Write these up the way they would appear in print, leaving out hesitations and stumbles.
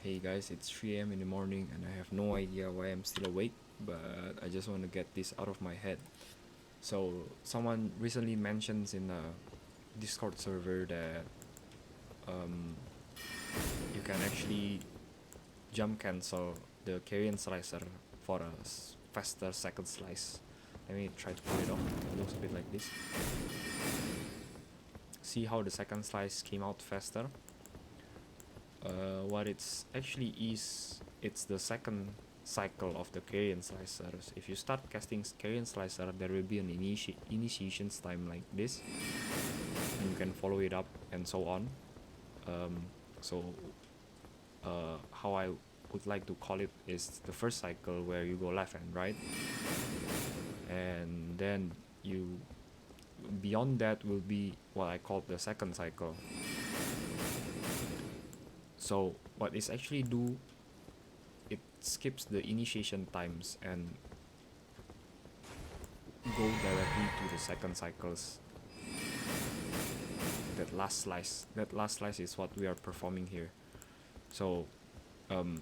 Hey guys, it's 3 a.m. in the morning and I have no idea why I'm still awake, but I just want to get this out of my head. So, someone recently mentions in a Discord server that um, you can actually jump cancel the Carian slicer for a faster second slice. Let me try to pull it off. It looks a bit like this. See how the second slice came out faster? What it's actually is, it's the second cycle of the Carian slicers. If you start casting Carian slicer, there will be an initiation time like this, and you can follow it up and so on. Um, so how I would like to call it is the first cycle where you go left and right, and then you beyond that will be what I call the second cycle. So what is actually do, it skips the initiation times and go directly to the second cycles. That last slice is what we are performing here. So um,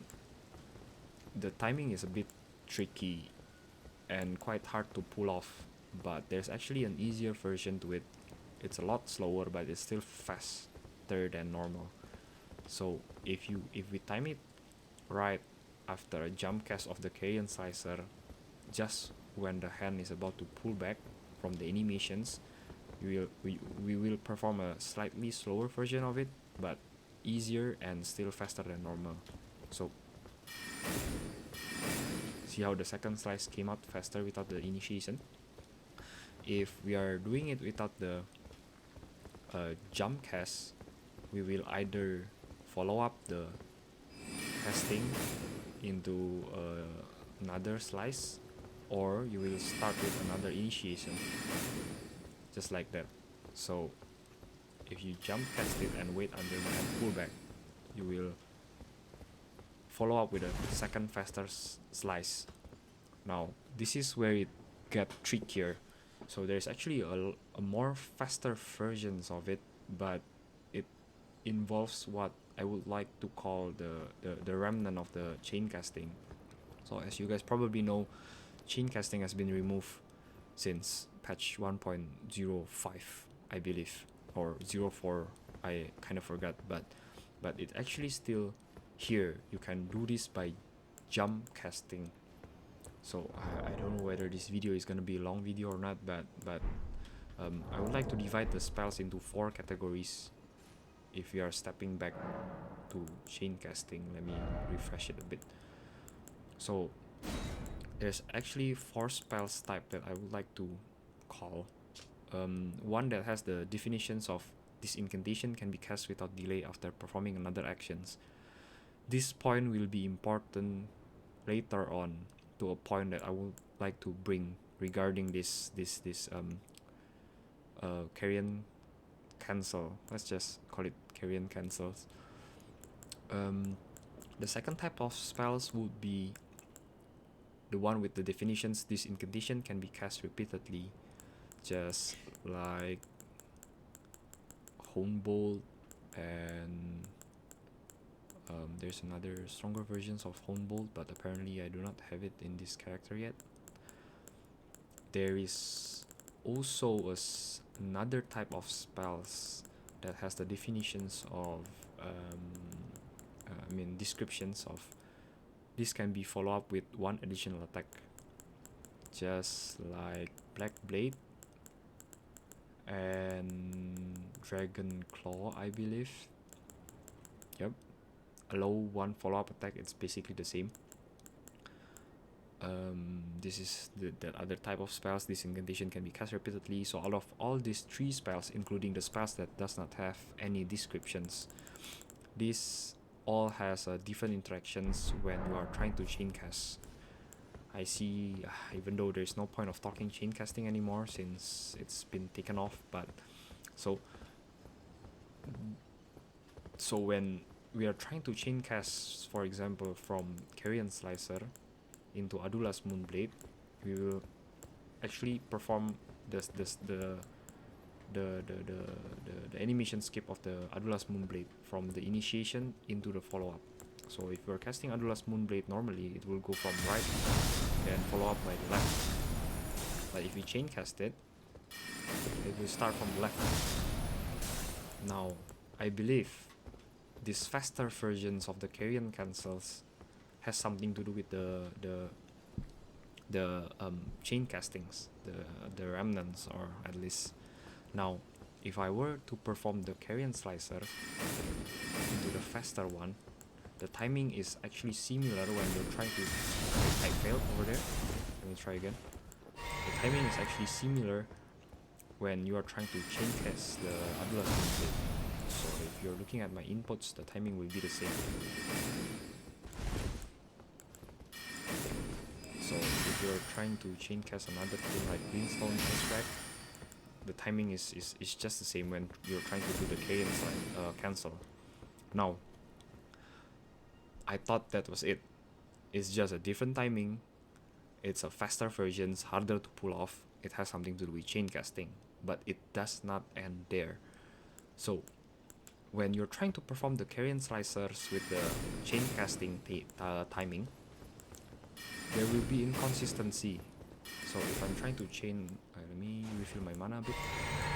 the timing is a bit tricky and quite hard to pull off, but there's actually an easier version to it. It's a lot slower, but it's still faster than normal. So if we time it right after a jump cast of the Carian slicer, just when the hand is about to pull back from the animations, we will perform a slightly slower version of it, but easier and still faster than normal. So see how the second slice came out faster without the initiation. If we are doing it without the jump cast, we will either follow up the casting into another slice, or you will start with another initiation, just like that. So if you jump cast it and wait until the hand pull back, you will follow up with a second faster slice. Now this is where it get trickier. So there's actually a more faster versions of it, but it involves what I would like to call the remnant of the chain casting. So as you guys probably know, chain casting has been removed since patch 1.05, I believe, or 04. I kind of forgot, but it actually still here. You can do this by jump casting. So I don't know whether this video is gonna be a long video or not, but I would like to divide the spells into 4 categories. If we are stepping back to chain casting, let me refresh it a bit. So there's actually 4 spells type that I would like to call. One that has the definitions of this incantation can be cast without delay after performing another actions. This point will be important later on, to a point that I would like to bring regarding this Carian cancel. Let's just call it Carian cancels. The second type of spells would be the one with the definitions this incantation can be cast repeatedly, just like Homebolt, and there's another stronger versions of Homebolt, but apparently I do not have it in this character yet. There is also another type of spells that has the definitions of descriptions of this can be followed up with one additional attack, just like Black Blade and Dragon Claw, I believe. Yep, allow one follow-up attack. It's basically the same. This is the other type of spells. This incantation can be cast repeatedly. So out of all these 3 spells, including the spells that does not have any descriptions, this all has different interactions when you are trying to chain cast. I see, even though there's no point of talking chain casting anymore since it's been taken off, but so when we are trying to chain cast, for example, from Carian Slicer into Adula's Moonblade, we will actually perform the animation skip of the Adula's Moonblade from the initiation into the follow-up. So if you're casting Adula's Moonblade normally, it will go from right and follow up by the left. But if you chain cast it, it will start from the left. Now, I believe these faster versions of the Carian cancels has something to do with the chain castings, the remnants, or at least. Now, if I were to perform the Carian slicer into the faster one, the timing is actually similar when you're trying to. I failed over there. Let me try again. The timing is actually similar when you are trying to chain cast the Adula's Moonblade. So if you're looking at my inputs, the timing will be the same. So if you're trying to chain cast another thing like Greenstone Extract, the timing is just the same when you're trying to do the Carian cancel. Now, I thought that was it. It's just a different timing. It's a faster version, it's harder to pull off. It has something to do with chain casting, but it does not end there. So when you're trying to perform the Carian slicers with the chain casting timing, there will be inconsistency. So if I'm trying to chain, let me refill my mana a bit.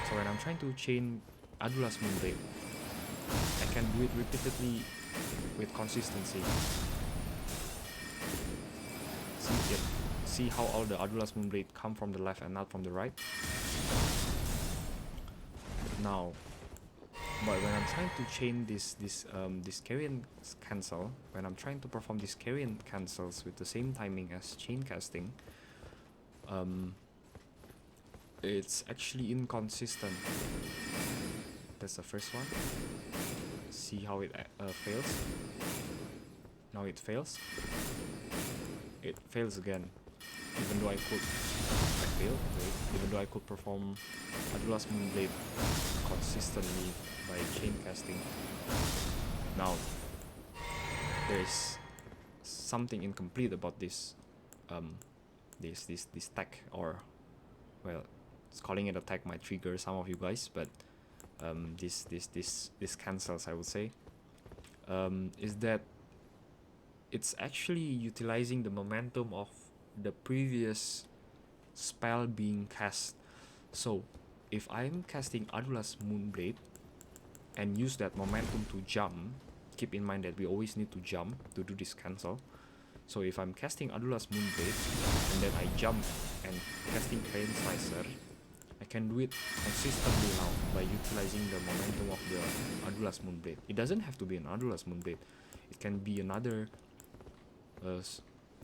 So when I'm trying to chain Adula's Moonblade, I can do it repeatedly with consistency. See how all the Adula's Moonblade come from the left and not from the right? Now, but when I'm trying to chain this Carian cancel, when I'm trying to perform this Carian cancels with the same timing as chain casting, it's actually inconsistent. That's the first one. See how it fails. Now it fails. It fails again. Even though I failed. Wait, even though I could perform Adula's Moonblade consistently by chain casting. Now, there's something incomplete about this this tech, or well, calling it a tech might trigger some of you guys, but this cancels, I would say, is that it's actually utilizing the momentum of the previous spell being cast. So if I'm casting Adula's Moonblade and use that momentum to jump, keep in mind that we always need to jump to do this cancel. So if I'm casting Adula's Moonblade and then I jump and casting Carian Slicer, I can do it consistently now by utilizing the momentum of the Adula's Moonblade. It doesn't have to be an Adula's Moonblade. It can be another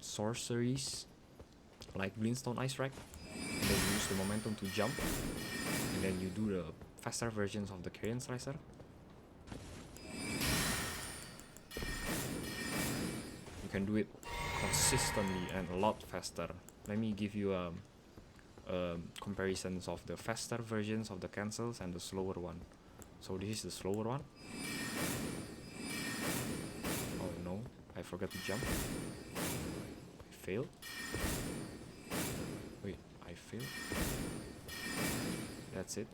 sorceries like Glintstone Ice Rack, and then you use the momentum to jump, and then you do the faster versions of the Carian Slicer. You can do it consistently and a lot faster. Let me give you comparisons of the faster versions of the cancels and the slower one. So this is the slower one. Oh no, I forgot to jump. I failed. Wait, I failed. That's it.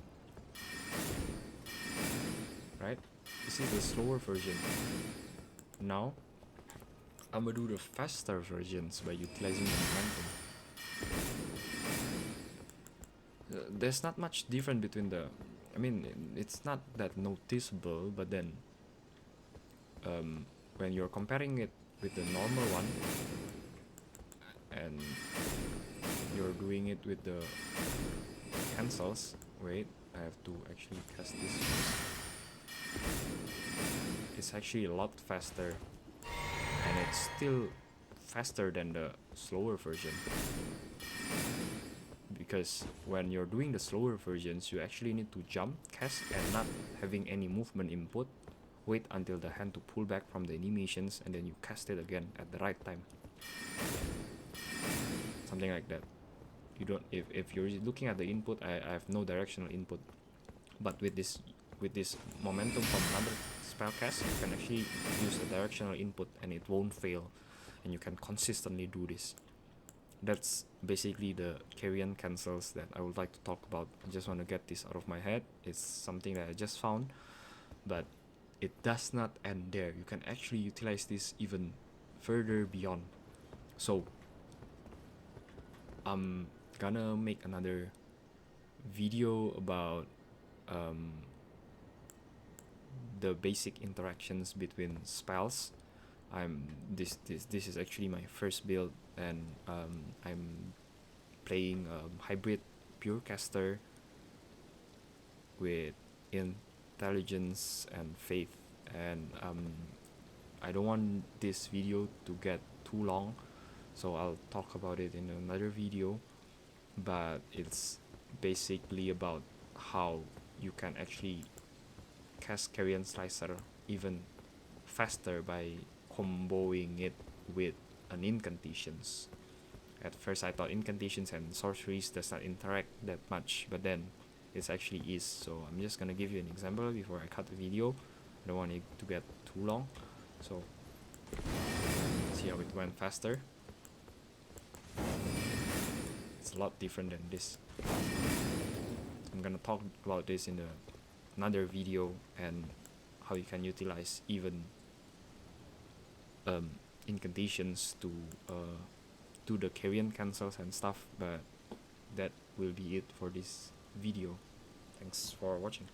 Right? This is the slower version. Now, I'm gonna do the faster versions by utilizing the momentum. There's not much different between the, I mean, it's not that noticeable, but then when you're comparing it with the normal one and you're doing it with the cancels, wait, I have to actually cast this first. It's actually a lot faster, and it's still faster than the slower version, because when you're doing the slower versions, you actually need to jump, cast, and not having any movement input. Wait until the hand to pull back from the animations, and then you cast it again at the right time. Something like that. You don't, if you're looking at the input, I have no directional input, but with this momentum from another spellcast, you can actually use a directional input and it won't fail, and you can consistently do this. That's basically the Carian cancels that I would like to talk about. I just want to get this out of my head. It's something that I just found, but it does not end there. You can actually utilize this even further beyond. So I'm gonna make another video about the basic interactions between spells. This is actually my first build, and I'm playing hybrid pure caster with intelligence and faith, and I don't want this video to get too long, so I'll talk about it in another video. But it's basically about how you can actually cast Carian Slicer even faster by comboing it with an incantations. At first I thought incantations and sorceries does not interact that much, but then it actually is. So I'm just gonna give you an example before I cut the video. I don't want it to get too long. So see how it went faster. It's a lot different than this. I'm gonna talk about this in another video, and how you can utilize even incantations to do the Carian cancels and stuff. But that will be it for this video. Thanks for watching.